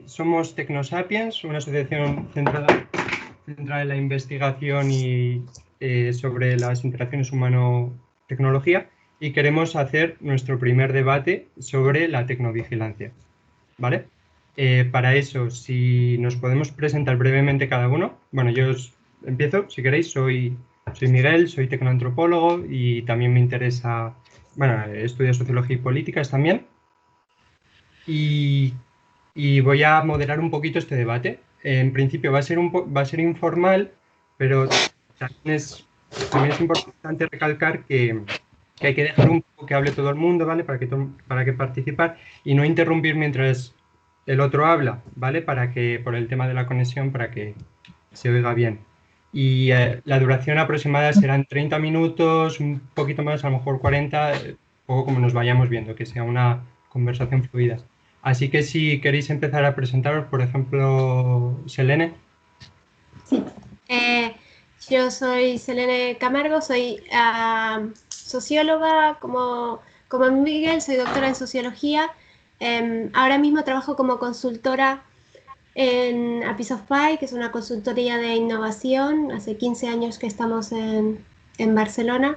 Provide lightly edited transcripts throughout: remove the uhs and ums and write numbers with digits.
somos Tecnosapiens, una asociación centrada en la investigación y sobre las interacciones humano-tecnología, y queremos hacer nuestro primer debate sobre la tecnovigilancia, ¿vale? Para eso, si nos podemos presentar brevemente cada uno. Bueno, yo empiezo, si queréis. Soy Miguel, soy tecnoantropólogo y también me interesa, bueno, estudio sociología y políticas también. Y voy a moderar un poquito este debate. En principio va a ser informal, pero también es importante recalcar que hay que dejar un poco que hable todo el mundo, ¿vale? Para que participar y no interrumpir mientras el otro habla, ¿vale? Por el tema de la conexión, para que se oiga bien. Y la duración aproximada serán 30 minutos, un poquito más, a lo mejor 40, un poco como nos vayamos viendo, que sea una conversación fluida. Así que si queréis empezar a presentaros, por ejemplo, Selene. Sí, yo soy Selene Camargo, soy socióloga, como Miguel, soy doctora en sociología. Ahora mismo trabajo como consultora en A Piece of Pie, que es una consultoría de innovación. Hace 15 años que estamos en Barcelona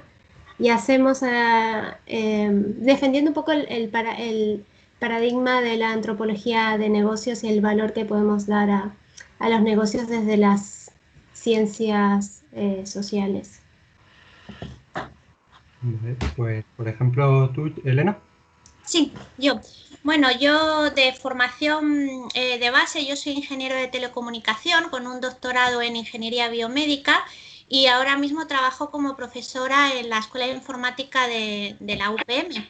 y hacemos, defendiendo un poco el paradigma de la antropología de negocios y el valor que podemos dar a los negocios desde las ciencias sociales. Pues, por ejemplo, tú, Elena. Sí, yo. Bueno, yo de formación de base, yo soy ingeniero de telecomunicación con un doctorado en ingeniería biomédica y ahora mismo trabajo como profesora en la Escuela de Informática de la UPM,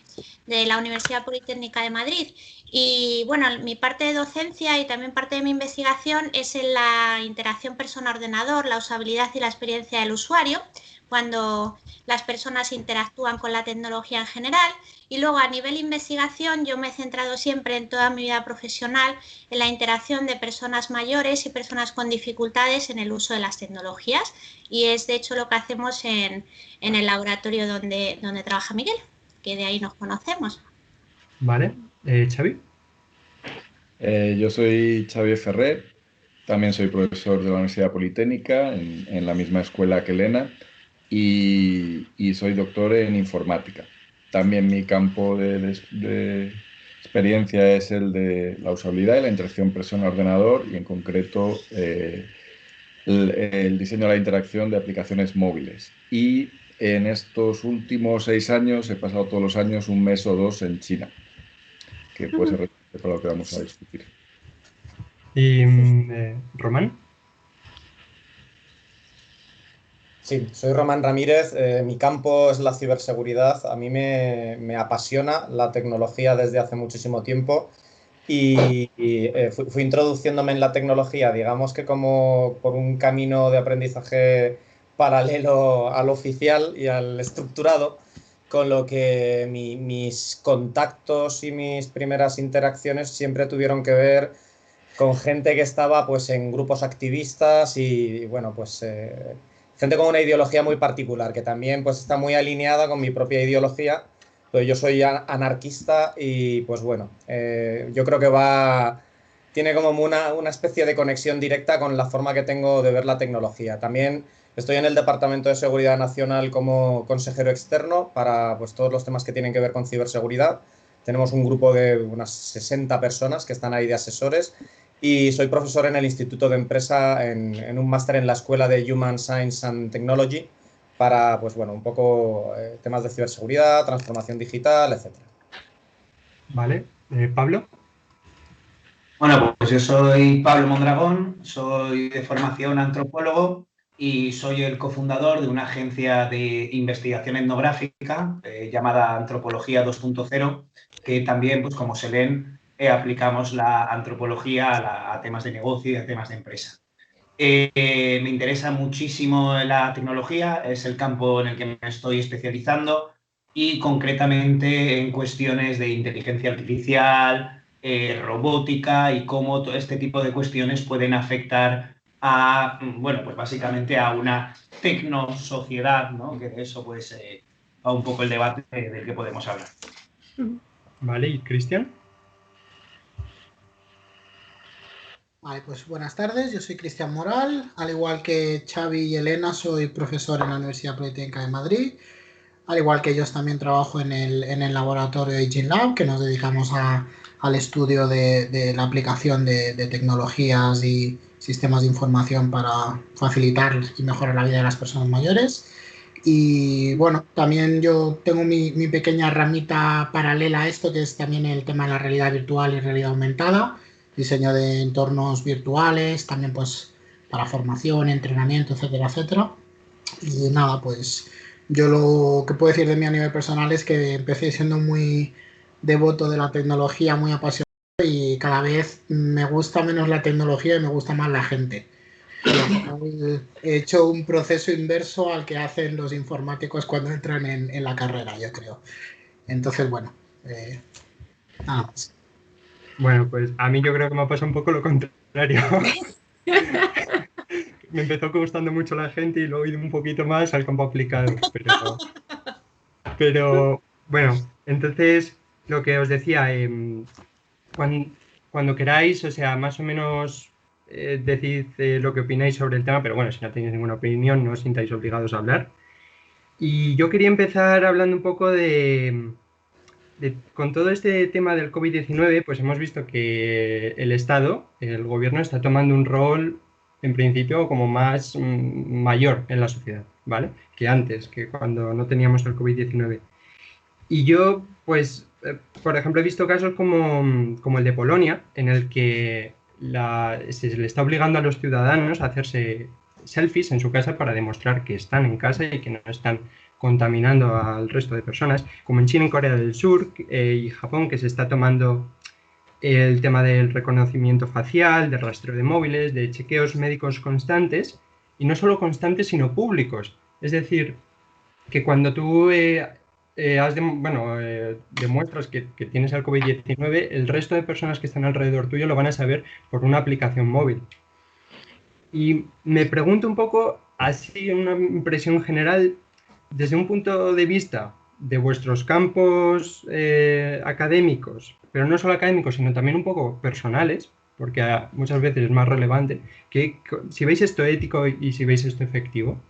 de la Universidad Politécnica de Madrid. Y bueno, mi parte de docencia y también parte de mi investigación es en la interacción persona-ordenador, la usabilidad y la experiencia del usuario, cuando las personas interactúan con la tecnología en general. Y luego a nivel investigación yo me he centrado siempre en toda mi vida profesional en la interacción de personas mayores y personas con dificultades en el uso de las tecnologías, y es de hecho lo que hacemos en el laboratorio donde trabaja Miguel, que de ahí nos conocemos. Vale, Xavi. Yo soy Xavier Ferrer, también soy profesor de la Universidad Politécnica en la misma escuela que Elena y soy doctor en informática. También mi campo de experiencia es el de la usabilidad y la interacción persona-ordenador y en concreto el diseño de la interacción de aplicaciones móviles. Y en estos últimos 6 años he pasado todos los años un mes o dos en China, que puede ser relevante para lo que vamos a discutir. Y Román. Sí, soy Román Ramírez, mi campo es la ciberseguridad. A mí me apasiona la tecnología desde hace muchísimo tiempo y fui introduciéndome en la tecnología, digamos que como por un camino de aprendizaje paralelo al oficial y al estructurado, con lo que mis contactos y mis primeras interacciones siempre tuvieron que ver con gente que estaba pues en grupos activistas y bueno, pues gente con una ideología muy particular, que también pues está muy alineada con mi propia ideología. Pues yo soy anarquista y pues bueno, yo creo que tiene como una especie de conexión directa con la forma que tengo de ver la tecnología. También estoy en el Departamento de Seguridad Nacional como consejero externo para pues todos los temas que tienen que ver con ciberseguridad. Tenemos un grupo de unas 60 personas que están ahí de asesores y soy profesor en el Instituto de Empresa en un máster en la Escuela de Human Science and Technology para, pues bueno, un poco temas de ciberseguridad, transformación digital, etc. Vale, Pablo. Bueno, pues yo soy Pablo Mondragón, soy de formación antropólogo y soy el cofundador de una agencia de investigación etnográfica llamada Antropología 2.0, que también, pues como se leen, aplicamos la antropología a temas de negocio y a temas de empresa. Me interesa muchísimo la tecnología, es el campo en el que me estoy especializando y concretamente en cuestiones de inteligencia artificial, robótica y cómo todo este tipo de cuestiones pueden afectar a, bueno, pues básicamente a una tecnosociedad, ¿no? Que de eso pues va un poco el debate del que podemos hablar. Vale, ¿y Cristian? Vale, pues buenas tardes, yo soy Cristian Moral, al igual que Xavi y Elena soy profesor en la Universidad Politécnica de Madrid, al igual que ellos también trabajo en el laboratorio Aging Lab, que nos dedicamos al estudio de la aplicación de tecnologías y sistemas de información para facilitar y mejorar la vida de las personas mayores. Y bueno, también yo tengo mi pequeña ramita paralela a esto, que es también el tema de la realidad virtual y realidad aumentada, diseño de entornos virtuales, también pues para formación, entrenamiento, etcétera, etcétera. Y nada, pues yo lo que puedo decir de mí a nivel personal es que empecé siendo muy devoto de la tecnología, muy apasionado, y cada vez me gusta menos la tecnología y me gusta más la gente. He hecho un proceso inverso al que hacen los informáticos cuando entran en la carrera, yo creo. Entonces, bueno, nada más. Bueno, pues a mí yo creo que me ha pasado un poco lo contrario. Me empezó gustando mucho la gente y luego he ido un poquito más al campo aplicado. Pero bueno, entonces lo que os decía, cuando queráis, o sea, más o menos decid lo que opináis sobre el tema, pero bueno, si no tenéis ninguna opinión, no os sintáis obligados a hablar. Y yo quería empezar hablando un poco con todo este tema del COVID-19, pues hemos visto que el Estado, el gobierno, está tomando un rol, en principio, como más mayor en la sociedad, ¿vale? Que antes, que cuando no teníamos el COVID-19. Y yo, pues, por ejemplo, he visto casos como el de Polonia, en el que se le está obligando a los ciudadanos a hacerse selfies en su casa para demostrar que están en casa y que no están contaminando al resto de personas, como en China y Corea del Sur y Japón, que se está tomando el tema del reconocimiento facial, de rastreo de móviles, de chequeos médicos constantes, y no solo constantes, sino públicos. Es decir, que cuando tú demuestras que tienes el COVID-19, el resto de personas que están alrededor tuyo lo van a saber por una aplicación móvil. Y me pregunto un poco, así una impresión general, desde un punto de vista de vuestros campos académicos, pero no solo académicos, sino también un poco personales, porque muchas veces es más relevante, que si veis esto ético y si veis esto efectivo.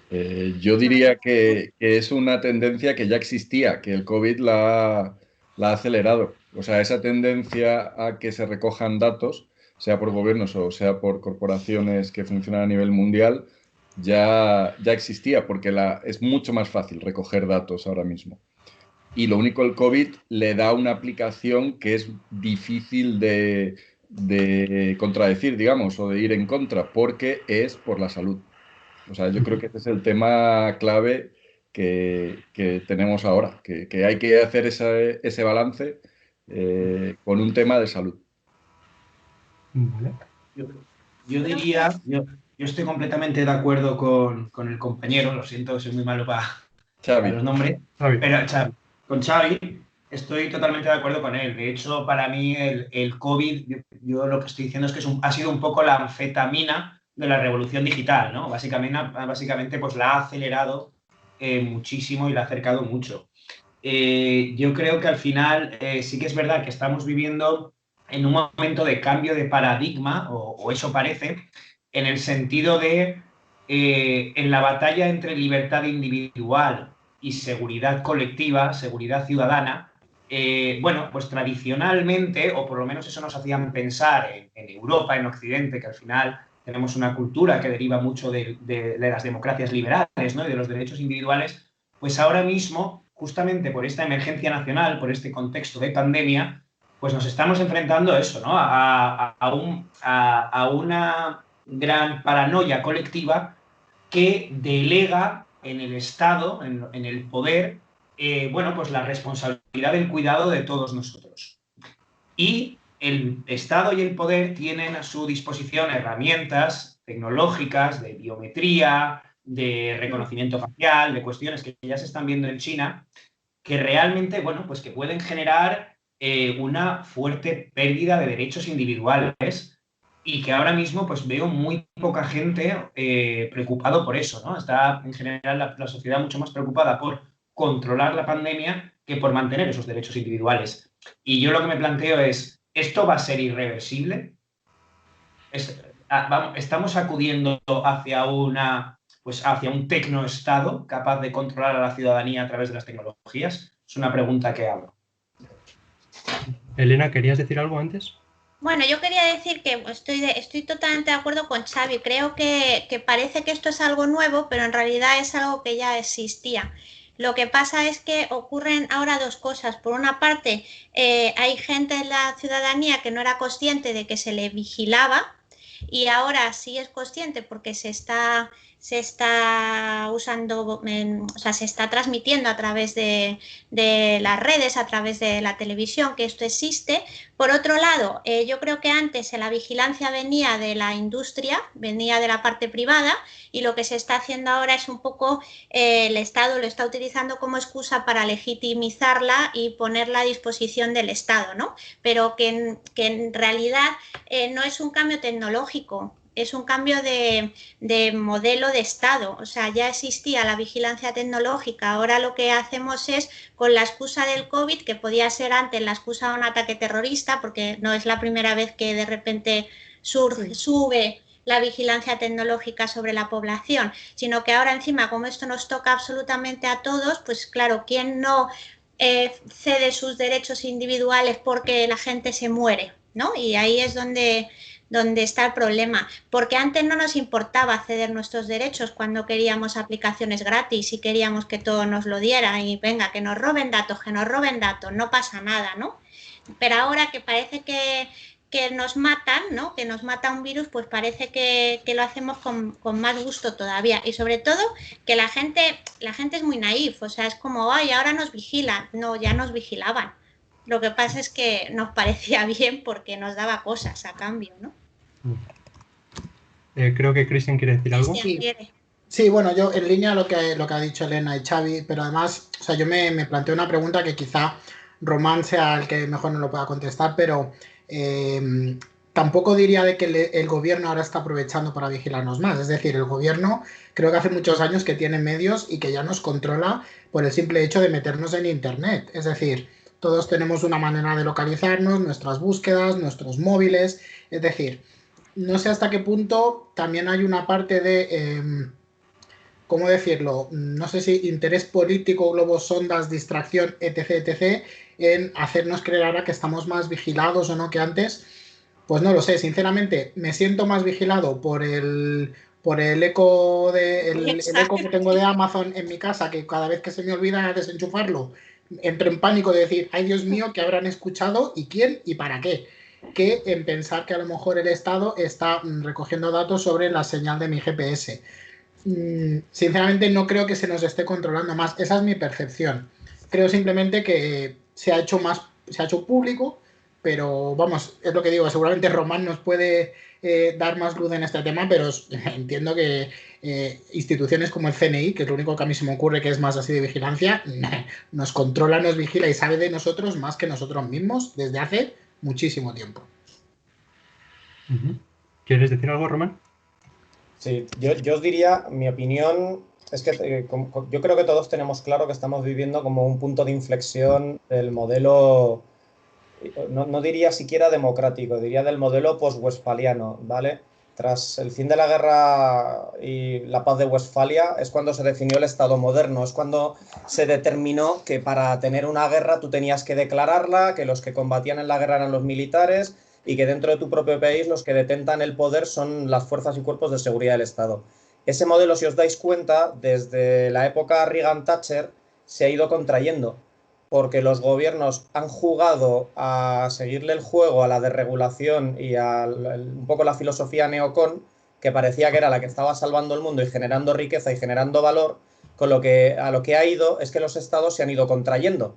Yo diría que es una tendencia que ya existía, que el COVID la ha acelerado. O sea, esa tendencia a que se recojan datos, sea por gobiernos o sea por corporaciones que funcionan a nivel mundial, ya existía, porque es mucho más fácil recoger datos ahora mismo. Y lo único, el COVID le da una aplicación que es difícil de contradecir, digamos, o de ir en contra, porque es por la salud. O sea, yo creo que ese es el tema clave que tenemos ahora, que hay que hacer ese balance con un tema de salud. Vale. Yo diría, yo estoy completamente de acuerdo con el compañero, lo siento, soy muy malo para los nombres, pero con Xavi estoy totalmente de acuerdo con él. De hecho, para mí el COVID, yo lo que estoy diciendo es que ha sido un poco la anfetamina de la revolución digital, ¿no? Básicamente pues la ha acelerado muchísimo y la ha acercado mucho. Yo creo que al final sí que es verdad que estamos viviendo en un momento de cambio de paradigma, o eso parece, en el sentido de en la batalla entre libertad individual y seguridad colectiva, seguridad ciudadana, bueno, pues tradicionalmente, o por lo menos eso nos hacían pensar en Europa, en Occidente, que al final tenemos una cultura que deriva mucho de las democracias liberales, ¿no? Y de los derechos individuales, pues ahora mismo, justamente por esta emergencia nacional, por este contexto de pandemia, pues nos estamos enfrentando a eso, ¿no? A una gran paranoia colectiva que delega en el Estado, en el poder, bueno, pues la responsabilidad del cuidado de todos nosotros. Y el Estado y el poder tienen a su disposición herramientas tecnológicas de biometría, de reconocimiento facial, de cuestiones que ya se están viendo en China, que realmente, bueno, pues que pueden generar una fuerte pérdida de derechos individuales y que ahora mismo pues veo muy poca gente preocupado por eso, ¿no? Está en general la sociedad mucho más preocupada por controlar la pandemia que por mantener esos derechos individuales. Y yo lo que me planteo es, ¿esto va a ser irreversible? ¿Estamos acudiendo hacia hacia un tecnoestado capaz de controlar a la ciudadanía a través de las tecnologías? Es una pregunta que abro. Elena, ¿querías decir algo antes? Bueno, yo quería decir que estoy totalmente de acuerdo con Xavi. Creo que parece que esto es algo nuevo, pero en realidad es algo que ya existía. Lo que pasa es que ocurren ahora dos cosas. Por una parte, hay gente en la ciudadanía que no era consciente de que se le vigilaba y ahora sí es consciente porque se está usando, o sea, se está transmitiendo a través de las redes, a través de la televisión, que esto existe. Por otro lado, yo creo que antes la vigilancia venía de la industria, venía de la parte privada, y lo que se está haciendo ahora es un poco, el Estado lo está utilizando como excusa para legitimizarla y ponerla a disposición del Estado, ¿no? Pero que en realidad no es un cambio tecnológico, es un cambio de modelo de Estado. O sea, ya existía la vigilancia tecnológica, ahora lo que hacemos es, con la excusa del COVID, que podía ser antes la excusa de un ataque terrorista, porque no es la primera vez que de repente sube la vigilancia tecnológica sobre la población, sino que ahora encima, como esto nos toca absolutamente a todos, pues claro, ¿quién no cede sus derechos individuales porque la gente se muere, ¿no? Y ahí es donde está el problema, porque antes no nos importaba ceder nuestros derechos cuando queríamos aplicaciones gratis y queríamos que todo nos lo diera y venga, que nos roben datos, no pasa nada, ¿no? Pero ahora que parece que nos matan, ¿no? Que nos mata un virus, pues parece que lo hacemos con más gusto todavía. Y sobre todo que la gente es muy naif, o sea, es como, ay, ahora nos vigilan. No, ya nos vigilaban. Lo que pasa es que nos parecía bien porque nos daba cosas a cambio, ¿no? Creo que Cristian quiere decir algo. Sí, bueno, yo en línea lo que ha dicho Elena y Xavi, pero además, o sea, yo me planteo una pregunta que quizá Román sea el que mejor no lo pueda contestar, pero tampoco diría de que el gobierno ahora está aprovechando para vigilarnos más. Es decir, el gobierno creo que hace muchos años que tiene medios y que ya nos controla por el simple hecho de meternos en Internet. Es decir, todos tenemos una manera de localizarnos, nuestras búsquedas, nuestros móviles. Es decir, no sé hasta qué punto también hay una parte de... ¿cómo decirlo? No sé si interés político, globos sondas, distracción, etc., etc., en hacernos creer ahora que estamos más vigilados o no que antes. Pues no lo sé, sinceramente, me siento más vigilado por el eco el eco que tengo de Amazon en mi casa, que cada vez que se me olvida desenchufarlo, entro en pánico de decir, ay Dios mío, ¿qué habrán escuchado y quién y para qué? Que en pensar que a lo mejor el Estado está recogiendo datos sobre la señal de mi GPS. Sinceramente no creo que se nos esté controlando más, esa es mi percepción. Creo simplemente que se ha hecho público, pero vamos, es lo que digo, seguramente Román nos puede dar más luz en este tema, pero entiendo que instituciones como el CNI, que es lo único que a mí se me ocurre que es más así de vigilancia, nos controla, nos vigila y sabe de nosotros más que nosotros mismos desde hace muchísimo tiempo. ¿Quieres decir algo, Román? Sí, yo os diría, mi opinión es que yo creo que todos tenemos claro que estamos viviendo como un punto de inflexión del modelo, no diría siquiera democrático, diría del modelo post-westfaliano, ¿vale? Tras el fin de la guerra y la paz de Westfalia es cuando se definió el Estado moderno, es cuando se determinó que para tener una guerra tú tenías que declararla, que los que combatían en la guerra eran los militares y que dentro de tu propio país los que detentan el poder son las fuerzas y cuerpos de seguridad del Estado. Ese modelo, si os dais cuenta, desde la época Reagan-Thatcher se ha ido contrayendo, porque los gobiernos han jugado a seguirle el juego a la desregulación y a un poco la filosofía neocon, que parecía que era la que estaba salvando el mundo y generando riqueza y generando valor, a lo que ha ido es que los estados se han ido contrayendo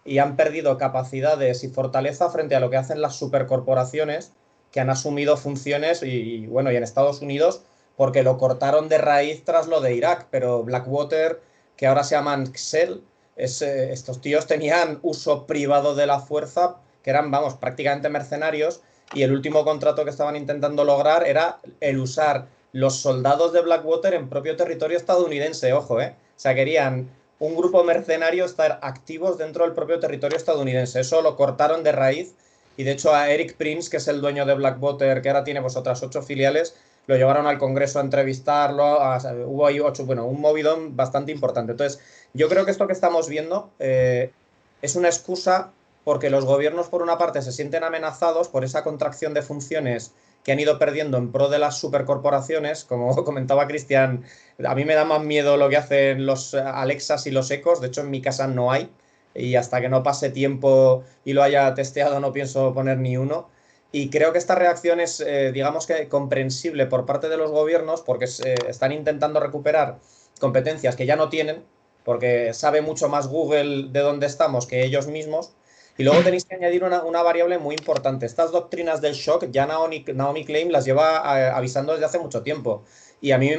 y han perdido capacidades y fortaleza frente a lo que hacen las supercorporaciones que han asumido funciones y en Estados Unidos porque lo cortaron de raíz tras lo de Irak, pero Blackwater, que ahora se llaman Xcel, estos tíos tenían uso privado de la fuerza, que eran, prácticamente mercenarios, y el último contrato que estaban intentando lograr era el usar los soldados de Blackwater en propio territorio estadounidense, ojo, O sea, querían un grupo mercenario estar activos dentro del propio territorio estadounidense. Eso lo cortaron de raíz y de hecho a Eric Prince, que es el dueño de Blackwater, que ahora tiene pues otras 8 filiales, lo llevaron al Congreso a entrevistarlo, hubo ahí un movidón bastante importante. Entonces, yo creo que esto que estamos viendo es una excusa porque los gobiernos, por una parte, se sienten amenazados por esa contracción de funciones que han ido perdiendo en pro de las supercorporaciones. Como comentaba Cristian, a mí me da más miedo lo que hacen los Alexas y los Echos. De hecho, en mi casa no hay, y hasta que no pase tiempo y lo haya testeado no pienso poner ni uno. Y creo que esta reacción es, digamos que comprensible por parte de los gobiernos, porque están intentando recuperar competencias que ya no tienen, porque sabe mucho más Google de dónde estamos que ellos mismos. Y luego tenéis que añadir una variable muy importante. Estas doctrinas del shock, ya Naomi Klein las lleva avisando desde hace mucho tiempo. Y a mí,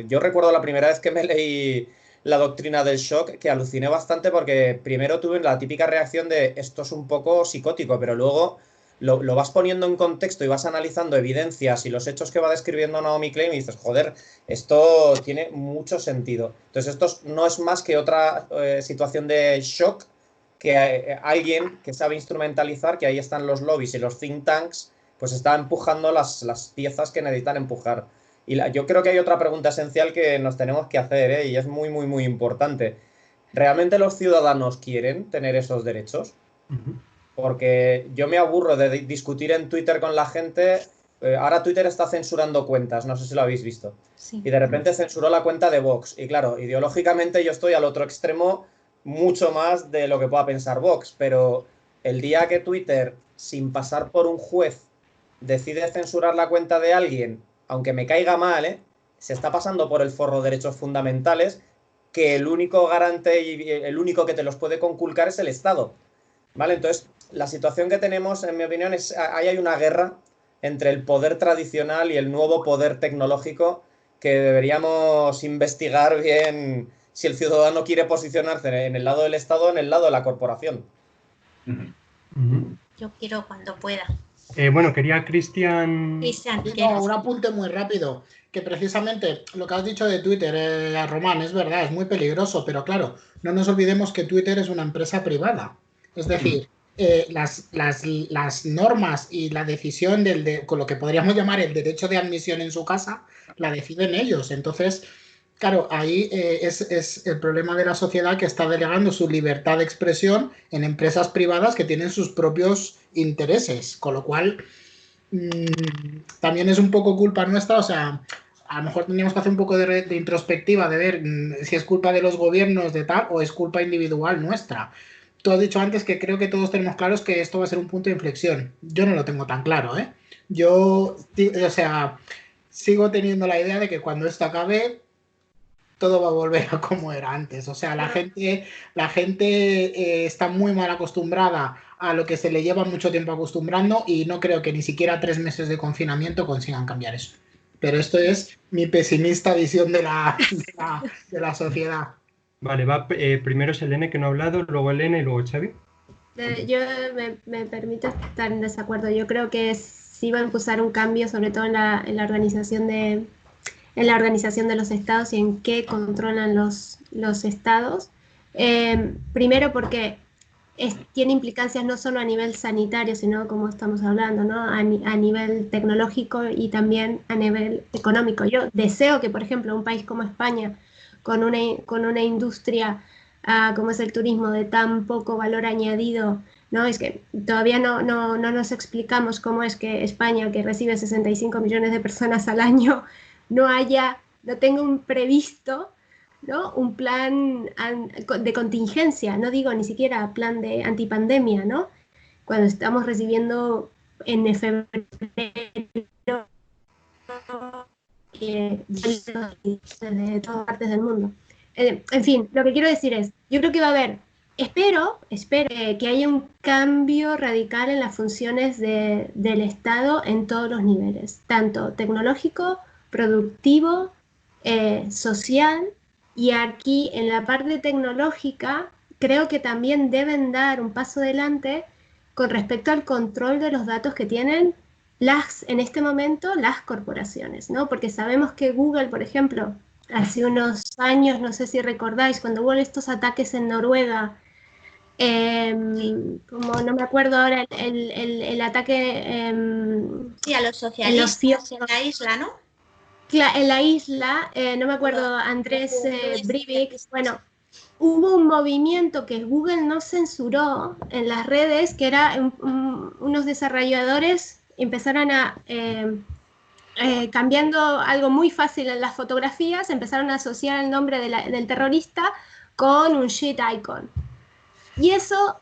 yo recuerdo la primera vez que me leí la doctrina del shock, que aluciné bastante porque primero tuve la típica reacción de esto es un poco psicótico, pero luego lo vas poniendo en contexto y vas analizando evidencias y los hechos que va describiendo Naomi Klein y dices, joder, esto tiene mucho sentido. Entonces esto no es más que otra situación de shock que alguien que sabe instrumentalizar, que ahí están los lobbies y los think tanks, pues está empujando las piezas que necesitan empujar. Y yo creo que hay otra pregunta esencial que nos tenemos que hacer, y es muy, muy, muy importante. ¿Realmente los ciudadanos quieren tener esos derechos? Porque yo me aburro de discutir en Twitter con la gente. Ahora Twitter está censurando cuentas, no sé si lo habéis visto. Sí. Y de repente censuró la cuenta de Vox. Y claro, ideológicamente yo estoy al otro extremo mucho más de lo que pueda pensar Vox, pero el día que Twitter, sin pasar por un juez, decide censurar la cuenta de alguien, aunque me caiga mal, se está pasando por el forro de derechos fundamentales, que el único garante y el único que te los puede conculcar es el Estado. ¿Vale? Entonces, la situación que tenemos, en mi opinión, es ahí hay una guerra entre el poder tradicional y el nuevo poder tecnológico que deberíamos investigar bien si el ciudadano quiere posicionarse en el lado del Estado o en el lado de la corporación. Yo quiero cuando pueda. Bueno, quería Cristian... No, un apunte muy rápido, que precisamente lo que has dicho de Twitter, Román, es verdad, es muy peligroso, pero claro, no nos olvidemos que Twitter es una empresa privada. Es decir, las normas y la decisión con lo que podríamos llamar el derecho de admisión en su casa, la deciden ellos. Entonces, claro, ahí es el problema de la sociedad, que está delegando su libertad de expresión en empresas privadas que tienen sus propios intereses, con lo cual también es un poco culpa nuestra. O sea, a lo mejor tendríamos que hacer un poco de introspectiva, de ver si es culpa de los gobiernos de tal o es culpa individual nuestra. Tú has dicho antes que creo que todos tenemos claros que esto va a ser un punto de inflexión. Yo no lo tengo tan claro, ¿eh? Yo, o sea, sigo teniendo la idea de que cuando esto acabe, todo va a volver a como era antes. O sea, la gente está muy mal acostumbrada a lo que se le lleva mucho tiempo acostumbrando, y no creo que ni siquiera 3 meses de confinamiento consigan cambiar eso. Pero esto es mi pesimista visión de la sociedad. Vale, primero es Elena, que no ha hablado, luego Elena y luego Xavi. Yo me permito estar en desacuerdo. Yo creo que sí va a impulsar un cambio, sobre todo en la organización de los estados y en qué controlan los estados. Primero porque tiene implicancias no solo a nivel sanitario, sino, como estamos hablando, ¿no? a nivel tecnológico y también a nivel económico. Yo deseo que, por ejemplo, un país como España, con una industria como es el turismo de tan poco valor añadido, ¿no? Es que todavía no nos explicamos cómo es que España, que recibe 65 millones de personas al año, no tenga un previsto, ¿no? Un plan de contingencia, no digo ni siquiera plan de antipandemia, ¿no? Cuando estamos recibiendo en febrero de todas partes del mundo. En fin, lo que quiero decir es, yo creo que va a haber, espero que haya un cambio radical en las funciones del Estado en todos los niveles, tanto tecnológico, productivo, social. Y aquí, en la parte tecnológica, creo que también deben dar un paso adelante con respecto al control de los datos que tienen en este momento las corporaciones, ¿no? Porque sabemos que Google, por ejemplo, hace unos años, no sé si recordáis, cuando hubo estos ataques en Noruega, como no me acuerdo ahora el ataque sí, a los socialistas en la isla, ¿no? En la isla, no me acuerdo, Andrés Breivik, bueno, hubo un movimiento que Google no censuró en las redes, que era unos desarrolladores empezaron a, cambiando algo muy fácil en las fotografías, empezaron a asociar el nombre del terrorista con un shit icon. Y eso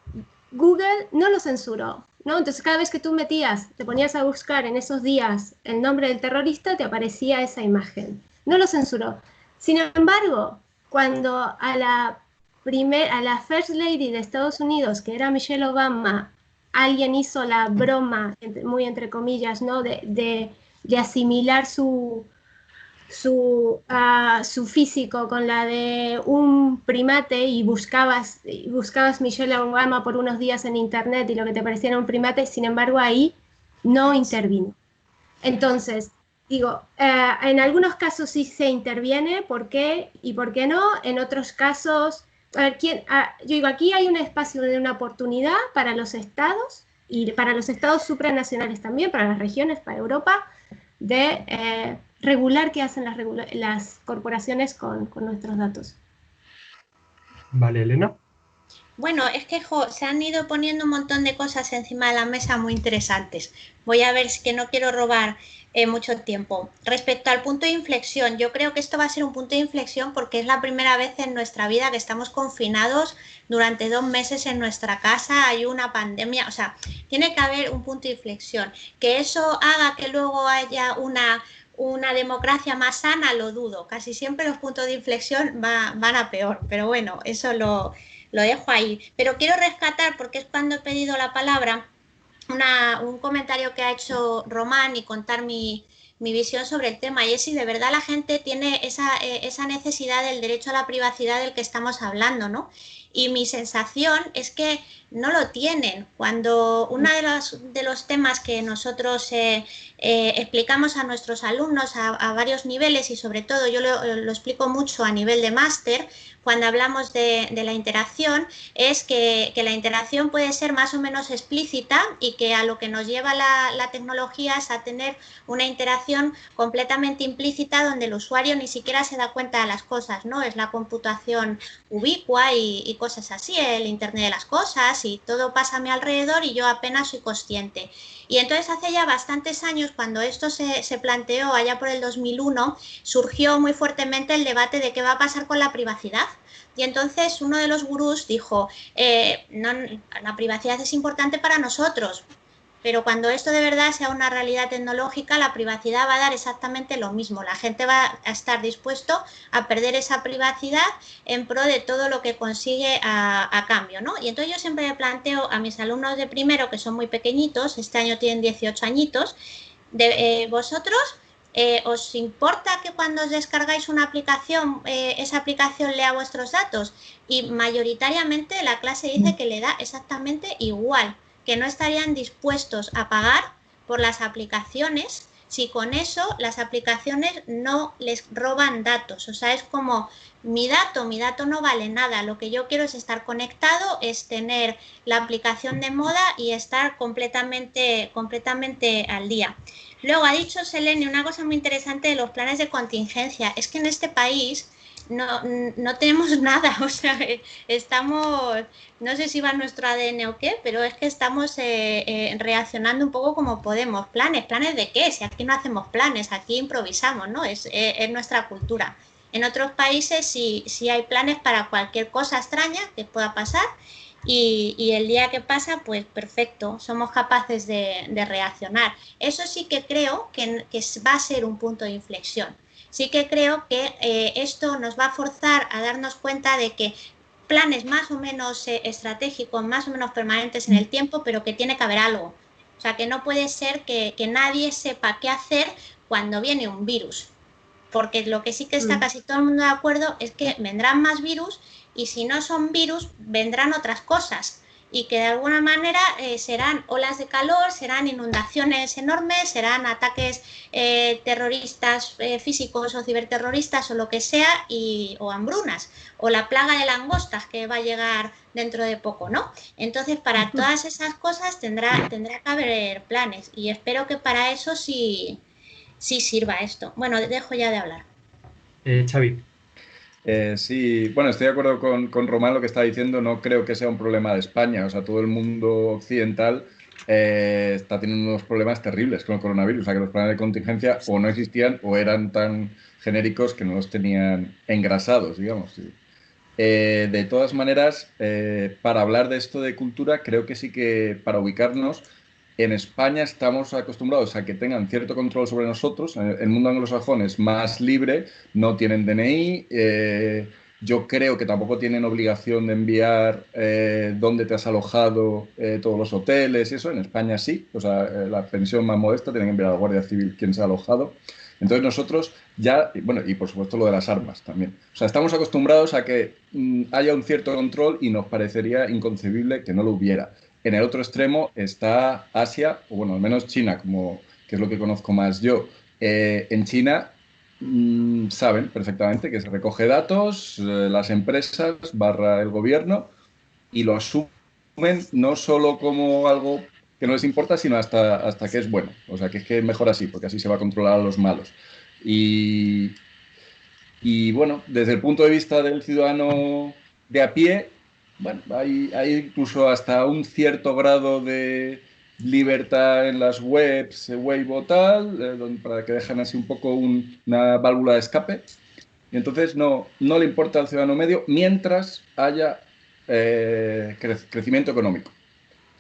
Google no lo censuró, ¿no? Entonces cada vez que tú te ponías a buscar en esos días el nombre del terrorista, te aparecía esa imagen. No lo censuró. Sin embargo, cuando a la First Lady de Estados Unidos, que era Michelle Obama, alguien hizo la broma, muy entre comillas, ¿no? de asimilar su físico con la de un primate y buscabas Michelle Obama por unos días en internet y lo que te parecía era un primate, sin embargo ahí no intervino. Entonces, digo, en algunos casos sí se interviene, ¿por qué y por qué no? En otros casos, a ver, yo digo, aquí hay un espacio de una oportunidad para los estados y para los estados supranacionales también, para las regiones, para Europa, de regular qué hacen las corporaciones con nuestros datos. Vale, Elena. Bueno, es que se han ido poniendo un montón de cosas encima de la mesa muy interesantes. Voy a ver, es que no quiero robar mucho tiempo. Respecto al punto de inflexión, yo creo que esto va a ser un punto de inflexión porque es la primera vez en nuestra vida que estamos confinados durante 2 meses en nuestra casa, hay una pandemia, o sea, tiene que haber un punto de inflexión. Que eso haga que luego haya una democracia más sana, lo dudo. Casi siempre los puntos de inflexión van a peor, pero bueno, eso lo dejo ahí. Pero quiero rescatar, porque es cuando he pedido la palabra, un comentario que ha hecho Román y contar mi visión sobre el tema, y es si de verdad la gente tiene esa necesidad del derecho a la privacidad del que estamos hablando, ¿no? Y mi sensación es que no lo tienen. Cuando uno de los temas que nosotros explicamos a nuestros alumnos a varios niveles, y sobre todo yo lo explico mucho a nivel de máster, cuando hablamos de la interacción, es que la interacción puede ser más o menos explícita y que a lo que nos lleva la tecnología es a tener una interacción completamente implícita donde el usuario ni siquiera se da cuenta de las cosas, ¿no? Es la computación ubicua y cosas así, el Internet de las cosas, y todo pasa a mi alrededor y yo apenas soy consciente. Y entonces hace ya bastantes años, cuando esto se planteó allá por el 2001, surgió muy fuertemente el debate de qué va a pasar con la privacidad. Y entonces uno de los gurús dijo, no, la privacidad es importante para nosotros, pero cuando esto de verdad sea una realidad tecnológica, la privacidad va a dar exactamente lo mismo. La gente va a estar dispuesto a perder esa privacidad en pro de todo lo que consigue a cambio, ¿no? Y entonces yo siempre le planteo a mis alumnos de primero, que son muy pequeñitos, este año tienen 18 añitos, vosotros, ¿os importa que cuando os descargáis una aplicación, esa aplicación lea vuestros datos? Y mayoritariamente la clase dice que le da exactamente igual, que no estarían dispuestos a pagar por las aplicaciones si con eso las aplicaciones no les roban datos. O sea, es como mi dato no vale nada, lo que yo quiero es estar conectado, es tener la aplicación de moda y estar completamente al día. Luego ha dicho Selene una cosa muy interesante de los planes de contingencia, es que en este país no tenemos nada, o sea, estamos, no sé si va nuestro ADN o qué, pero es que estamos reaccionando un poco como podemos. ¿Planes de qué? Si aquí no hacemos planes, aquí improvisamos, ¿no? Es nuestra cultura. En otros países sí hay planes para cualquier cosa extraña que pueda pasar, y el día que pasa, pues perfecto, somos capaces de reaccionar. Eso sí que creo que va a ser un punto de inflexión. Sí que creo que esto nos va a forzar a darnos cuenta de que planes más o menos estratégicos, más o menos permanentes en el tiempo, pero que tiene que haber algo. O sea, que no puede ser que nadie sepa qué hacer cuando viene un virus. Porque lo que sí que está casi todo el mundo de acuerdo es que vendrán más virus, y si no son virus, vendrán otras cosas. y que de alguna manera serán olas de calor, serán inundaciones enormes, serán ataques terroristas físicos o ciberterroristas o lo que sea, o hambrunas, o la plaga de langostas que va a llegar dentro de poco, ¿no? Entonces, para todas esas cosas tendrá que haber planes, y espero que para eso sí sirva esto. Bueno, dejo ya de hablar. Xavi. Sí, bueno, estoy de acuerdo con Román lo que está diciendo. No creo que sea un problema de España. O sea, todo el mundo occidental está teniendo unos problemas terribles con el coronavirus. O sea, que los planes de contingencia o no existían o eran tan genéricos que no los tenían engrasados, digamos. Sí. De todas maneras, para hablar de esto de cultura, creo que sí que para ubicarnos, en España estamos acostumbrados a que tengan cierto control sobre nosotros. El mundo anglosajón es más libre, no tienen DNI. Yo creo que tampoco tienen obligación de enviar dónde te has alojado, todos los hoteles y eso. En España sí. O sea, la pensión más modesta tienen que enviar a la Guardia Civil quién se ha alojado. Entonces nosotros ya, bueno, y por supuesto lo de las armas también. O sea, estamos acostumbrados a que haya un cierto control y nos parecería inconcebible que no lo hubiera. En el otro extremo está Asia, o bueno, al menos China, que es lo que conozco más yo. En China saben perfectamente que se recoge datos, las empresas / el gobierno, y lo asumen no solo como algo que no les importa, sino hasta que es bueno. O sea, que es mejor así, porque así se va a controlar a los malos. Y bueno, desde el punto de vista del ciudadano de a pie, bueno, hay incluso hasta un cierto grado de libertad en las webs, Weibo tal, para que dejen así un poco una válvula de escape. Y entonces no le importa al ciudadano medio mientras haya crecimiento económico.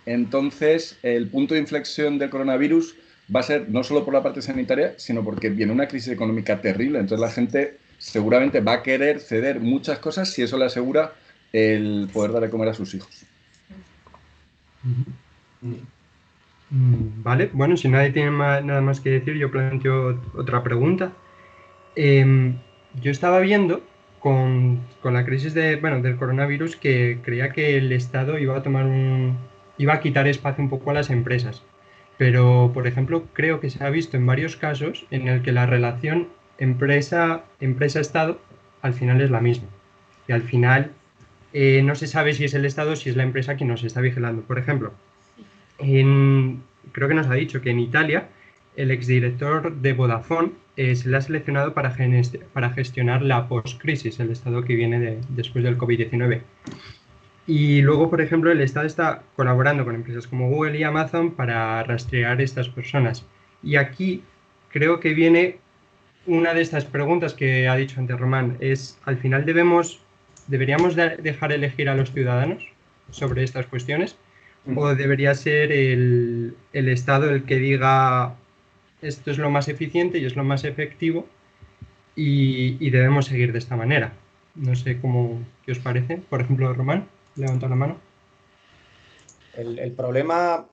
Entonces, el punto de inflexión del coronavirus va a ser no solo por la parte sanitaria, sino porque viene una crisis económica terrible. Entonces, la gente seguramente va a querer ceder muchas cosas si eso le asegura el poder dar de comer a sus hijos. Vale, bueno, si nadie tiene nada más que decir, yo planteo otra pregunta. Yo estaba viendo con la crisis del coronavirus que creía que el Estado iba a quitar espacio un poco a las empresas. Pero, por ejemplo, creo que se ha visto en varios casos en el que la relación empresa-Estado al final es la misma. Y al final no se sabe si es el Estado o si es la empresa quien nos está vigilando. Por ejemplo, creo que nos ha dicho que en Italia el exdirector de Vodafone se le ha seleccionado para gestionar la post-crisis, el estado que viene después del COVID-19. Y luego, por ejemplo, el Estado está colaborando con empresas como Google y Amazon para rastrear estas personas. Y aquí creo que viene una de estas preguntas que ha dicho antes Román, es, al final deberíamos dejar elegir a los ciudadanos sobre estas cuestiones, o debería ser el Estado el que diga esto es lo más eficiente y es lo más efectivo y debemos seguir de esta manera. No sé qué os parece. Por ejemplo, Román, levanta la mano. El problema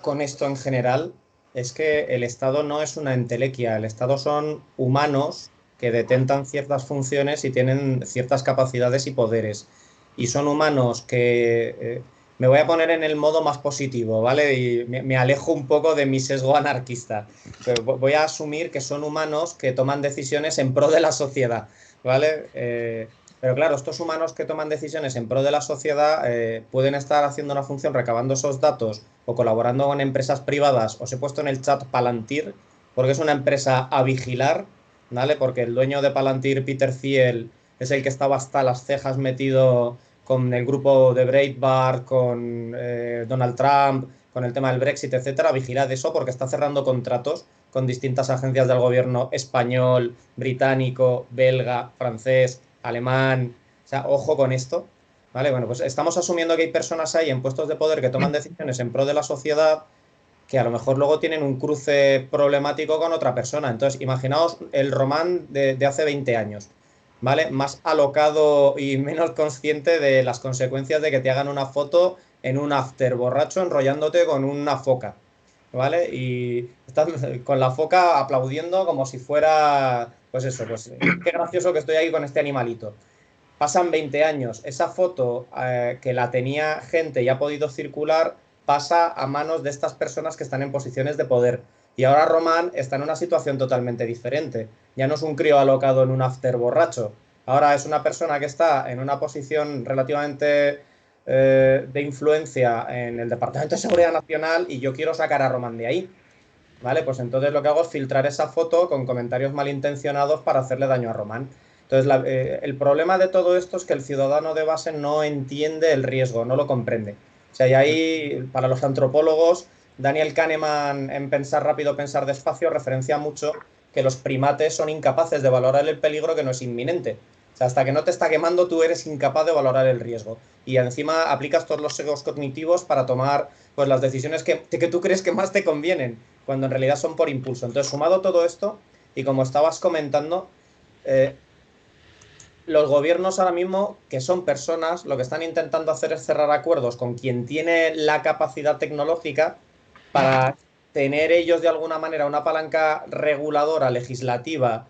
con esto en general es que el Estado no es una entelequia. El Estado son humanos que detentan ciertas funciones y tienen ciertas capacidades y poderes. Y son humanos que... me voy a poner en el modo más positivo, ¿vale? Y me alejo un poco de mi sesgo anarquista. Pero voy a asumir que son humanos que toman decisiones en pro de la sociedad, ¿vale? Pero claro, estos humanos que toman decisiones en pro de la sociedad pueden estar haciendo una función recabando esos datos o colaborando con empresas privadas. Os he puesto en el chat Palantir, porque es una empresa a vigilar, ¿vale? Porque el dueño de Palantir, Peter Thiel, es el que estaba hasta las cejas metido con el grupo de Breitbart, con Donald Trump, con el tema del Brexit, etcétera. Vigilad eso porque está cerrando contratos con distintas agencias del gobierno español, británico, belga, francés, alemán. O sea, ojo con esto, ¿vale? Bueno, pues estamos asumiendo que hay personas ahí en puestos de poder que toman decisiones en pro de la sociedad que a lo mejor luego tienen un cruce problemático con otra persona. Entonces, imaginaos el Román de hace 20 años, ¿vale? Más alocado y menos consciente de las consecuencias de que te hagan una foto en un after borracho enrollándote con una foca, ¿vale? Y estás con la foca aplaudiendo como si fuera, pues eso, pues qué gracioso que estoy ahí con este animalito. pasan 20 años, esa foto que la tenía gente y ha podido circular pasa a manos de estas personas que están en posiciones de poder. Y ahora Román está en una situación totalmente diferente. Ya no es un crío alocado en un after borracho. Ahora es una persona que está en una posición relativamente de influencia en el Departamento de Seguridad Nacional y yo quiero sacar a Román de ahí. ¿Vale? Pues entonces lo que hago es filtrar esa foto con comentarios malintencionados para hacerle daño a Román. Entonces, el problema de todo esto es que el ciudadano de base no entiende el riesgo, no lo comprende. O sea, y ahí, para los antropólogos, Daniel Kahneman en Pensar rápido, pensar despacio referencia mucho que los primates son incapaces de valorar el peligro que no es inminente. O sea, hasta que no te está quemando, tú eres incapaz de valorar el riesgo. Y encima aplicas todos los sesgos cognitivos para tomar pues, las decisiones que tú crees que más te convienen, cuando en realidad son por impulso. Entonces, sumado todo esto, y como estabas comentando, los gobiernos ahora mismo, que son personas, lo que están intentando hacer es cerrar acuerdos con quien tiene la capacidad tecnológica para tener ellos de alguna manera una palanca reguladora, legislativa,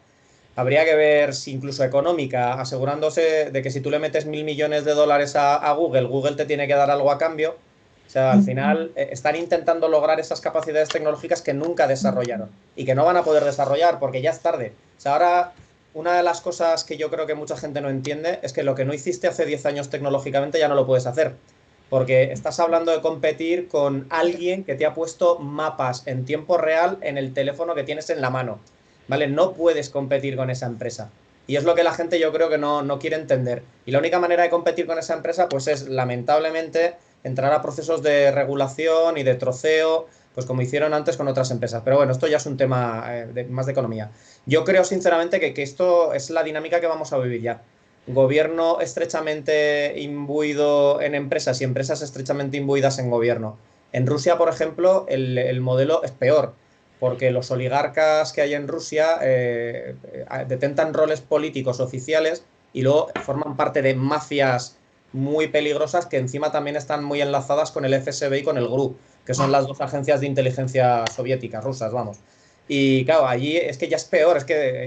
habría que ver si incluso económica, asegurándose de que si tú le metes 1.000 millones de dólares a Google, Google te tiene que dar algo a cambio. O sea, al final están intentando lograr esas capacidades tecnológicas que nunca desarrollaron y que no van a poder desarrollar porque ya es tarde. O sea, ahora una de las cosas que yo creo que mucha gente no entiende es que lo que no hiciste hace 10 años tecnológicamente ya no lo puedes hacer. Porque estás hablando de competir con alguien que te ha puesto mapas en tiempo real en el teléfono que tienes en la mano. ¿Vale? No puedes competir con esa empresa. Y es lo que la gente yo creo que no quiere entender. Y la única manera de competir con esa empresa pues es lamentablemente entrar a procesos de regulación y de troceo, pues como hicieron antes con otras empresas. Pero bueno, esto ya es un tema más de economía. Yo creo sinceramente que esto es la dinámica que vamos a vivir ya. Gobierno estrechamente imbuido en empresas y empresas estrechamente imbuidas en gobierno. En Rusia, por ejemplo, el modelo es peor, porque los oligarcas que hay en Rusia detentan roles políticos oficiales y luego forman parte de mafias muy peligrosas que encima también están muy enlazadas con el FSB y con el GRU, que son las dos agencias de inteligencia soviéticas, rusas, vamos. Y claro, allí es que ya es peor, es que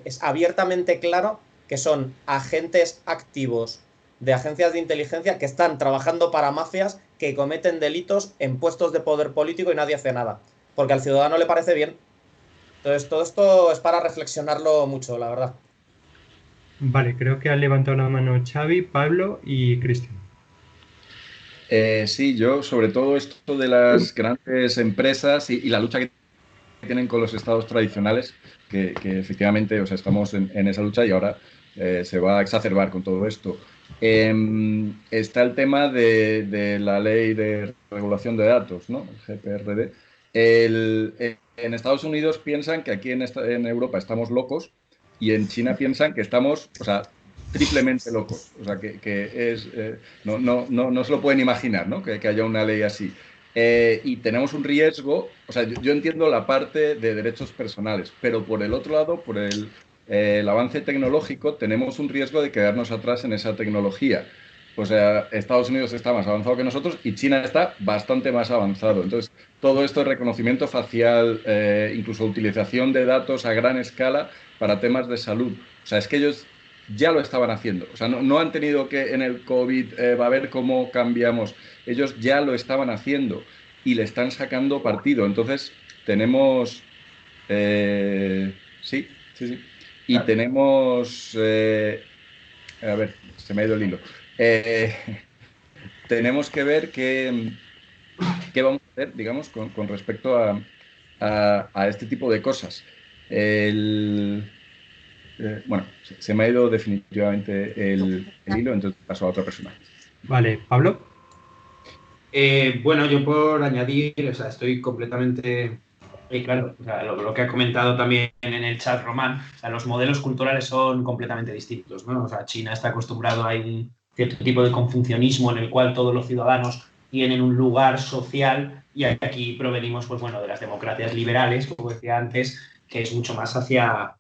es abiertamente claro que son agentes activos de agencias de inteligencia que están trabajando para mafias que cometen delitos en puestos de poder político y nadie hace nada, porque al ciudadano le parece bien. Entonces, todo esto es para reflexionarlo mucho, la verdad. Vale, creo que han levantado la mano Xavi, Pablo y Cristian. Sí, yo sobre todo esto de las grandes empresas y la lucha que tienen con los estados tradicionales, que efectivamente, o sea, estamos en esa lucha y ahora se va a exacerbar con todo esto. Está el tema de la ley de regulación de datos, ¿no? El GPRD. En Estados Unidos piensan que aquí en Europa estamos locos y en China piensan que estamos, o sea, triplemente locos. O sea, que es, no se lo pueden imaginar, ¿no? Que haya una ley así. Y tenemos un riesgo, o sea, yo entiendo la parte de derechos personales, pero por el otro lado, por el avance tecnológico, tenemos un riesgo de quedarnos atrás en esa tecnología. O sea, Estados Unidos está más avanzado que nosotros y China está bastante más avanzado. Entonces, todo esto es reconocimiento facial, incluso utilización de datos a gran escala para temas de salud. O sea, es que ellos ya lo estaban haciendo. O sea, no han tenido que en el COVID va a ver cómo cambiamos. Ellos ya lo estaban haciendo y le están sacando partido. Entonces, tenemos... sí. Y claro. Tenemos... a ver, se me ha ido el hilo. Tenemos que ver qué vamos a hacer, digamos, con respecto a este tipo de cosas. Bueno, se me ha ido definitivamente el hilo, entonces paso a otra persona. Vale, Pablo. Bueno, yo por añadir, o sea, estoy completamente... claro, o sea, lo que ha comentado también en el chat Román, o sea, los modelos culturales son completamente distintos, ¿no? O sea, China está acostumbrado a un cierto tipo de confucianismo en el cual todos los ciudadanos tienen un lugar social y aquí provenimos, pues bueno, de las democracias liberales, como decía antes, que es mucho más hacia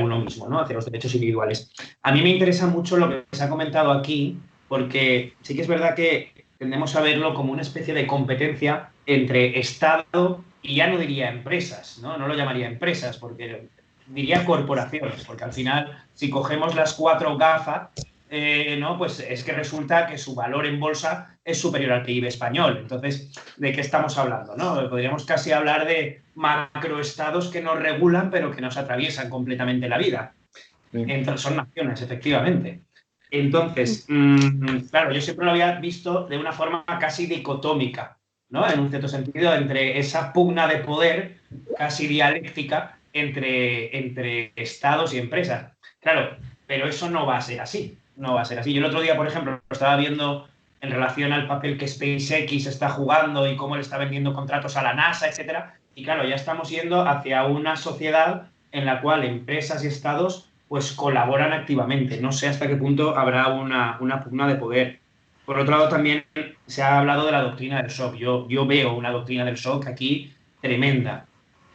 uno mismo, ¿no? Hacia los derechos individuales. A mí me interesa mucho lo que se ha comentado aquí, porque sí que es verdad que tendemos a verlo como una especie de competencia entre Estado y ya no diría empresas, ¿no? No lo llamaría empresas porque diría corporaciones, porque al final, si cogemos las 4 GAFA, ¿no? Pues es que resulta que su valor en bolsa es superior al PIB español. Entonces, ¿de qué estamos hablando, no? Podríamos casi hablar de macroestados que nos regulan, pero que nos atraviesan completamente la vida. Sí. Entonces, son naciones, efectivamente. Entonces, claro, yo siempre lo había visto de una forma casi dicotómica, ¿no? En un cierto sentido, entre esa pugna de poder casi dialéctica entre estados y empresas. Claro, pero eso no va a ser así. No va a ser así. Yo el otro día, por ejemplo, lo estaba viendo en relación al papel que SpaceX está jugando y cómo le está vendiendo contratos a la NASA, etcétera. Y claro, ya estamos yendo hacia una sociedad en la cual empresas y estados pues colaboran activamente. No sé hasta qué punto habrá una pugna de poder. Por otro lado, también se ha hablado de la doctrina del shock. Yo veo una doctrina del shock aquí tremenda,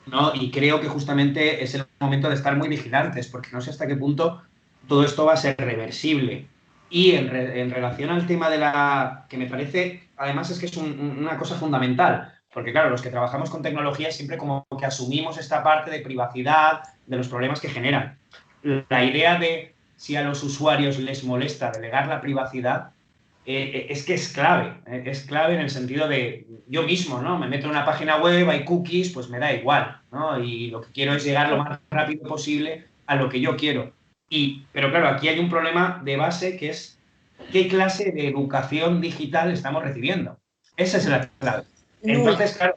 ¿no? Y creo que justamente es el momento de estar muy vigilantes, porque no sé hasta qué punto todo esto va a ser reversible. Y en relación al tema de la... que me parece, además es que es una cosa fundamental, porque claro, los que trabajamos con tecnología siempre como que asumimos esta parte de privacidad, de los problemas que generan. La idea de si a los usuarios les molesta delegar la privacidad, es que es clave en el sentido de yo mismo, ¿no? Me meto en una página web, hay cookies, pues me da igual, ¿no? Y lo que quiero es llegar lo más rápido posible a lo que yo quiero. Pero claro, aquí hay un problema de base que es qué clase de educación digital estamos recibiendo. Esa es la clave. Entonces, claro,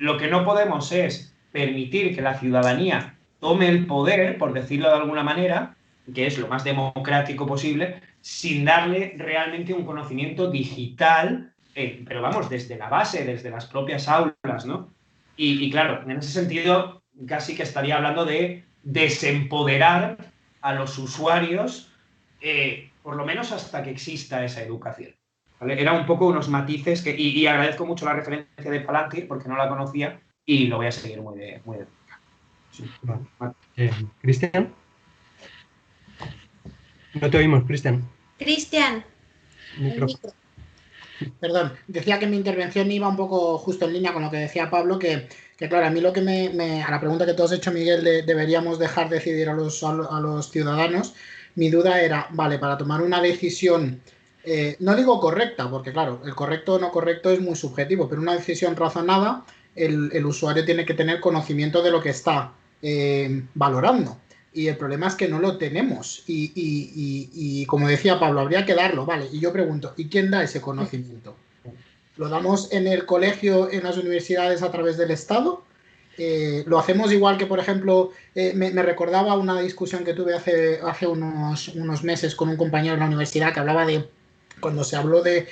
lo que no podemos es permitir que la ciudadanía tome el poder, por decirlo de alguna manera, que es lo más democrático posible, sin darle realmente un conocimiento digital, pero vamos, desde la base, desde las propias aulas, ¿no? Y claro, en ese sentido, casi que estaría hablando de desempoderar a los usuarios, por lo menos hasta que exista esa educación. ¿Vale? Era un poco unos matices que, y agradezzo mucho la referencia de Palantir porque no la conocía y lo voy a seguir muy de cerca. Sí. Vale. ¿Cristian? No te oímos, Cristian. Cristian. Perdón, decía que mi intervención iba un poco justo en línea con lo que decía Pablo, que claro, a mí lo que a la pregunta que tú has hecho, Miguel, deberíamos dejar decidir a los ciudadanos, mi duda era, vale, para tomar una decisión, no digo correcta, porque claro, el correcto o no correcto es muy subjetivo, pero una decisión razonada, el usuario tiene que tener conocimiento de lo que está valorando. Y el problema es que no lo tenemos. Y como decía Pablo, habría que darlo, ¿vale? Y yo pregunto, ¿y quién da ese conocimiento? ¿Lo damos en el colegio, en las universidades a través del Estado? ¿Lo hacemos igual que, por ejemplo, me recordaba una discusión que tuve hace unos meses con un compañero de la universidad que hablaba de cuando se habló de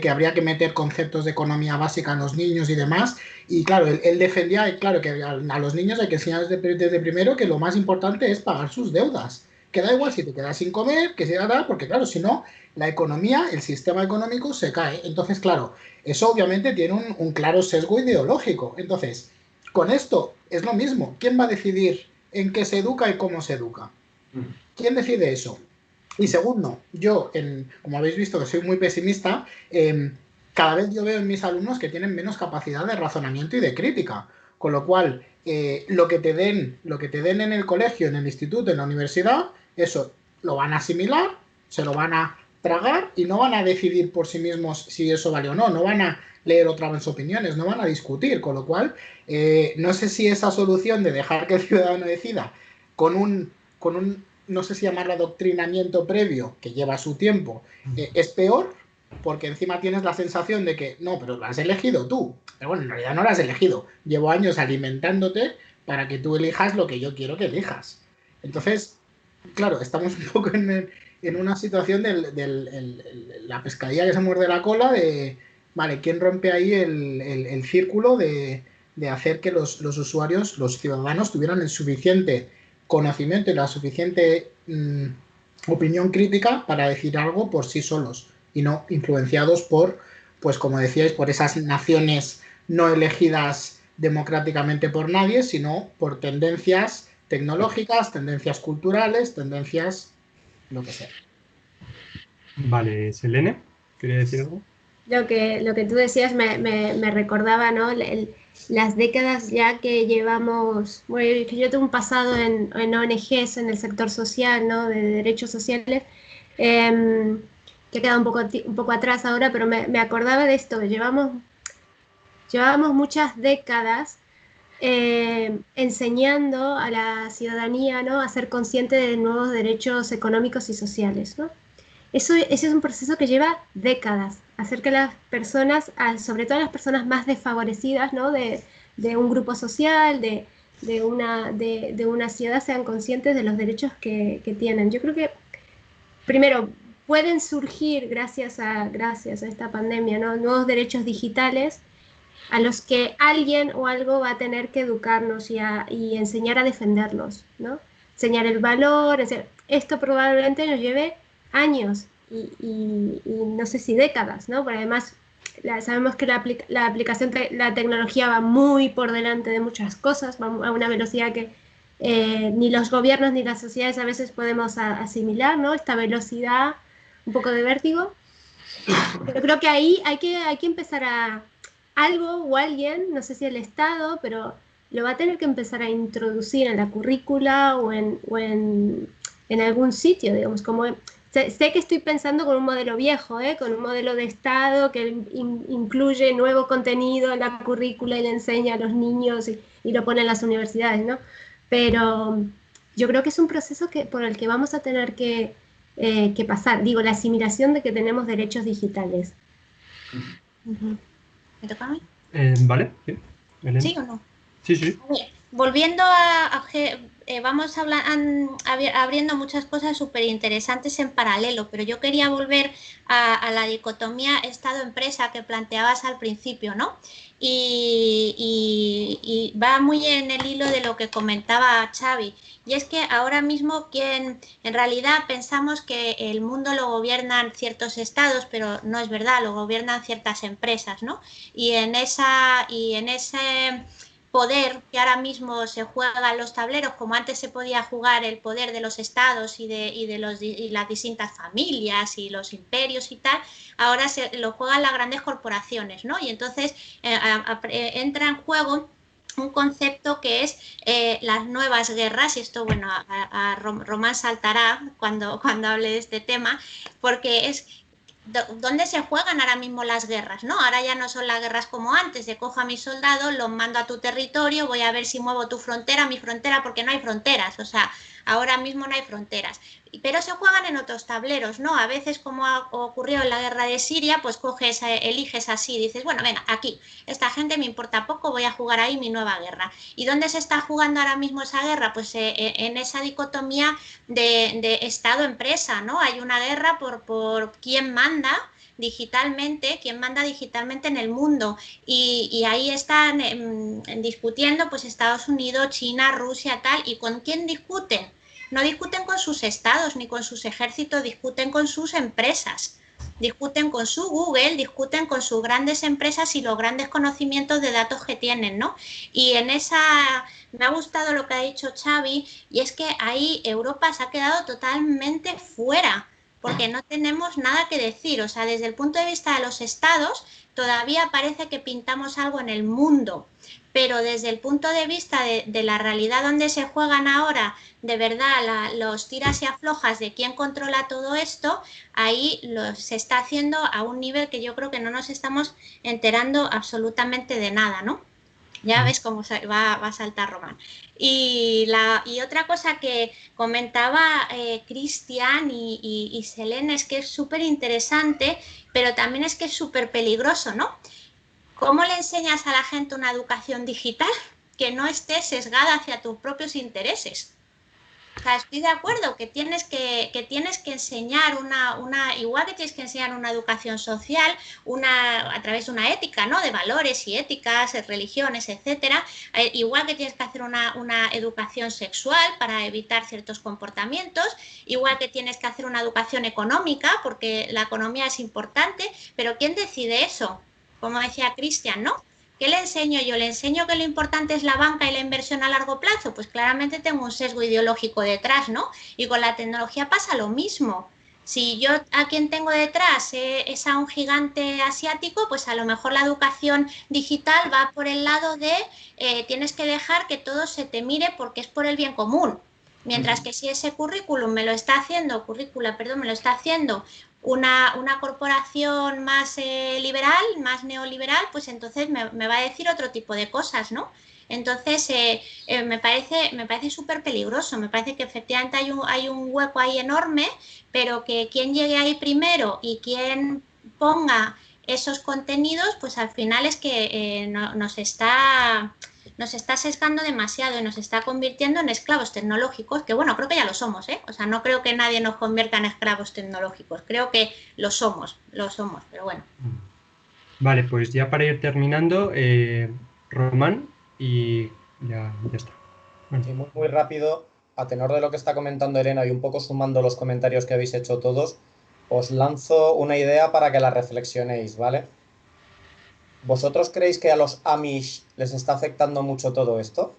que habría que meter conceptos de economía básica en los niños y demás, y claro, él defendía, claro, que a los niños hay que enseñar desde primero que lo más importante es pagar sus deudas, que da igual si te quedas sin comer, que sea tal, porque claro, si no, la economía, el sistema económico se cae. Entonces, claro, eso obviamente tiene un claro sesgo ideológico. Entonces, con esto es lo mismo. ¿Quién va a decidir en qué se educa y cómo se educa? ¿Quién decide eso? Y segundo, yo, como habéis visto que soy muy pesimista, cada vez yo veo en mis alumnos que tienen menos capacidad de razonamiento y de crítica. Con lo cual, lo que te den en el colegio, en el instituto, en la universidad, eso lo van a asimilar, se lo van a tragar y no van a decidir por sí mismos si eso vale o no. No van a leer otra vez opiniones, no van a discutir. Con lo cual, no sé si esa solución de dejar que el ciudadano decida con un no sé si llamarlo adoctrinamiento previo, que lleva su tiempo, es peor, porque encima tienes la sensación de que, no, pero lo has elegido tú. Pero bueno, en realidad no lo has elegido. Llevo años alimentándote para que tú elijas lo que yo quiero que elijas. Entonces, claro, estamos un poco en una situación de la pescadilla que se muerde la cola, de, vale, ¿quién rompe ahí el círculo de hacer que los usuarios, los ciudadanos, tuvieran el suficiente conocimiento y la suficiente opinión crítica para decir algo por sí solos y no influenciados por, pues como decíais, por esas naciones no elegidas democráticamente por nadie, sino por tendencias tecnológicas, tendencias culturales, tendencias lo que sea. Vale, Selene, ¿quería decir algo? Lo que tú decías me recordaba, ¿no? las décadas ya que llevamos, bueno, que yo tengo un pasado en ONGs, en el sector social, ¿no? De derechos sociales, que queda un poco atrás ahora, pero me acordaba de esto, llevamos muchas décadas enseñando a la ciudadanía, ¿no? A ser consciente de nuevos derechos económicos y sociales, ¿no? Ese es un proceso que lleva décadas, hacer que las personas, sobre todo las personas más desfavorecidas, ¿no? de un grupo social, de una ciudad, sean conscientes de los derechos que tienen. Yo creo que, primero, pueden surgir gracias a esta pandemia, ¿no? Nuevos derechos digitales a los que alguien o algo va a tener que educarnos y enseñar a defenderlos, ¿no? Enseñar el valor, esto probablemente nos lleve años y no sé si décadas, ¿no? Porque además sabemos que la aplicación, la tecnología va muy por delante de muchas cosas, va a una velocidad que ni los gobiernos ni las sociedades a veces podemos asimilar, ¿no? Esta velocidad, un poco de vértigo. Pero creo que ahí hay que empezar a algo o alguien, no sé si el Estado, pero lo va a tener que empezar a introducir en la currícula o en algún sitio, digamos, como... Sé que estoy pensando con un modelo viejo, con un modelo de Estado que incluye nuevo contenido en la currícula y le enseña a los niños y lo pone en las universidades, ¿no? Pero yo creo que es un proceso por el que vamos a tener que pasar. Digo, la asimilación de que tenemos derechos digitales. ¿Me toca a mí? Vale, sí. Elena. ¿Sí o no? Sí, sí. A ver, volviendo vamos abriendo muchas cosas súper interesantes en paralelo, pero yo quería volver a la dicotomía Estado-empresa que planteabas al principio, ¿no? Y va muy en el hilo de lo que comentaba Xavi, y es que ahora mismo en realidad pensamos que el mundo lo gobiernan ciertos estados, pero no es verdad, lo gobiernan ciertas empresas, ¿no? Y en ese poder que ahora mismo se juega en los tableros, como antes se podía jugar el poder de los estados y las distintas familias y los imperios y tal, ahora lo juegan las grandes corporaciones, ¿no? Y entonces entra en juego un concepto que es las nuevas guerras, y esto, bueno, a Román saltará cuando hable de este tema, porque es... ¿Dónde se juegan ahora mismo las guerras? ¿No? Ahora ya no son las guerras como antes, de cojo a mis soldados, los mando a tu territorio, voy a ver si muevo tu frontera, mi frontera, porque no hay fronteras, o sea, ahora mismo no hay fronteras. Pero se juegan en otros tableros, ¿no? A veces, como ocurrió en la guerra de Siria, pues eliges así, dices, bueno, venga, aquí, esta gente me importa poco, voy a jugar ahí mi nueva guerra. ¿Y dónde se está jugando ahora mismo esa guerra? Pues en esa dicotomía de Estado-empresa, ¿no? Hay una guerra por quién manda digitalmente, quién manda digitalmente en el mundo, y ahí están discutiendo pues Estados Unidos, China, Rusia, tal, ¿y con quién discuten? No discuten con sus estados ni con sus ejércitos, discuten con sus empresas, discuten con su Google, discuten con sus grandes empresas y los grandes conocimientos de datos que tienen, ¿no? Y en esa me ha gustado lo que ha dicho Xavi, y es que ahí Europa se ha quedado totalmente fuera, porque no tenemos nada que decir. O sea, desde el punto de vista de los estados, todavía parece que pintamos algo en el mundo, pero desde el punto de vista de la realidad donde se juegan ahora, de verdad, los tiras y aflojas de quién controla todo esto, ahí se está haciendo a un nivel que yo creo que no nos estamos enterando absolutamente de nada, ¿no? Ya ves cómo va a saltar Román. Y otra cosa que comentaba Cristian y Selene es que es súper interesante, pero también es que es súper peligroso, ¿no? ¿Cómo le enseñas a la gente una educación digital que no esté sesgada hacia tus propios intereses? O sea, estoy de acuerdo que tienes que enseñar igual que tienes que enseñar una educación social, a través de una ética, ¿no? De valores y éticas, religiones, etcétera. Igual que tienes que hacer una educación sexual para evitar ciertos comportamientos, igual que tienes que hacer una educación económica, porque la economía es importante, pero ¿quién decide eso? Como decía Cristian, ¿no? ¿Qué le enseño yo? ¿Le enseño que lo importante es la banca y la inversión a largo plazo? Pues claramente tengo un sesgo ideológico detrás, ¿no? Y con la tecnología pasa lo mismo. Si yo a quien tengo detrás es a un gigante asiático, pues a lo mejor la educación digital va por el lado de tienes que dejar que todo se te mire porque es por el bien común. Mientras que si ese currículum me lo está haciendo, me lo está haciendo una corporación más liberal, más neoliberal, pues entonces me va a decir otro tipo de cosas, ¿no? Entonces, me parece súper peligroso, me parece que efectivamente hay un hueco ahí enorme, pero que quien llegue ahí primero y quien ponga esos contenidos, pues al final es que nos está sesgando demasiado y nos está convirtiendo en esclavos tecnológicos, que bueno, creo que ya lo somos, ¿eh? O sea, no creo que nadie nos convierta en esclavos tecnológicos, creo que lo somos, pero bueno. Vale, pues ya para ir terminando, Román, y ya está. Bueno. Sí, muy rápido, a tenor de lo que está comentando Elena y un poco sumando los comentarios que habéis hecho todos, os lanzo una idea para que la reflexionéis, ¿vale? ¿Vosotros creéis que a los Amish les está afectando mucho todo esto?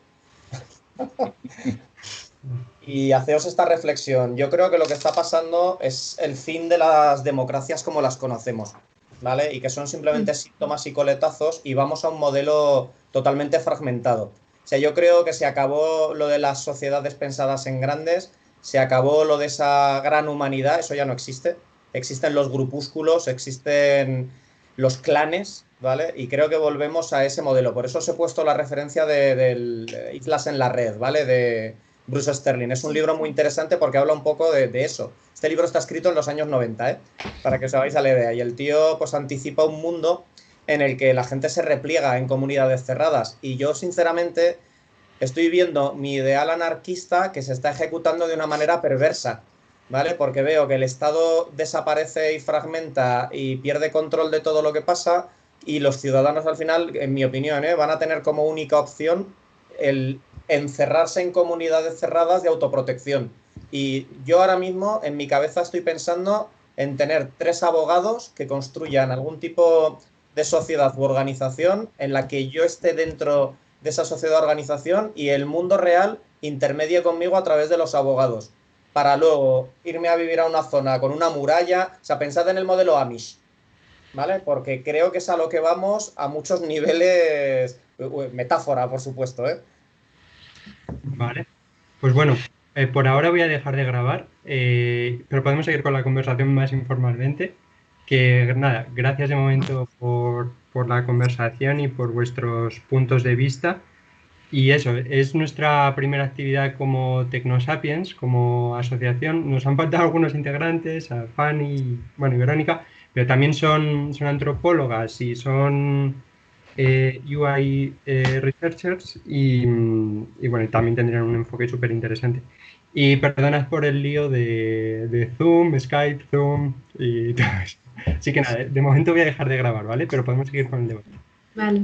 Y haceos esta reflexión. Yo creo que lo que está pasando es el fin de las democracias como las conocemos, ¿vale? Y que son simplemente síntomas y coletazos y vamos a un modelo totalmente fragmentado. O sea, yo creo que se acabó lo de las sociedades pensadas en grandes, se acabó lo de esa gran humanidad, eso ya no existe. Existen los grupúsculos, existen los clanes, ¿vale? Y creo que volvemos a ese modelo. Por eso os he puesto la referencia del Islas en la Red, ¿vale? De Bruce Sterling. Es un libro muy interesante porque habla un poco de eso. Este libro está escrito en los años 90, ¿eh? Para que os hagáis a la idea. Y el tío pues anticipa un mundo en el que la gente se repliega en comunidades cerradas. Y yo, sinceramente, estoy viendo mi ideal anarquista que se está ejecutando de una manera perversa, ¿vale? Porque veo que el Estado desaparece y fragmenta y pierde control de todo lo que pasa y los ciudadanos al final, en mi opinión, van a tener como única opción el encerrarse en comunidades cerradas de autoprotección. Y yo ahora mismo en mi cabeza estoy pensando en tener 3 abogados que construyan algún tipo de sociedad u organización en la que yo esté dentro de esa sociedad o organización y el mundo real intermedie conmigo a través de los abogados, para luego irme a vivir a una zona con una muralla. O sea, pensad en el modelo Amish, ¿vale? Porque creo que es a lo que vamos a muchos niveles, metáfora, por supuesto, ¿eh? Vale, pues bueno, por ahora voy a dejar de grabar, pero podemos seguir con la conversación más informalmente. Que nada, gracias de momento por la conversación y por vuestros puntos de vista. Y eso, es nuestra primera actividad como Tecnosapiens, como asociación. Nos han faltado algunos integrantes, a Fanny, bueno, y Verónica, pero también son antropólogas y son UI researchers y bueno, también tendrían un enfoque súper interesante. Y perdonad por el lío de Zoom, Skype, Zoom y todo eso. Así que nada, de momento voy a dejar de grabar, ¿vale? Pero podemos seguir con el debate. Vale.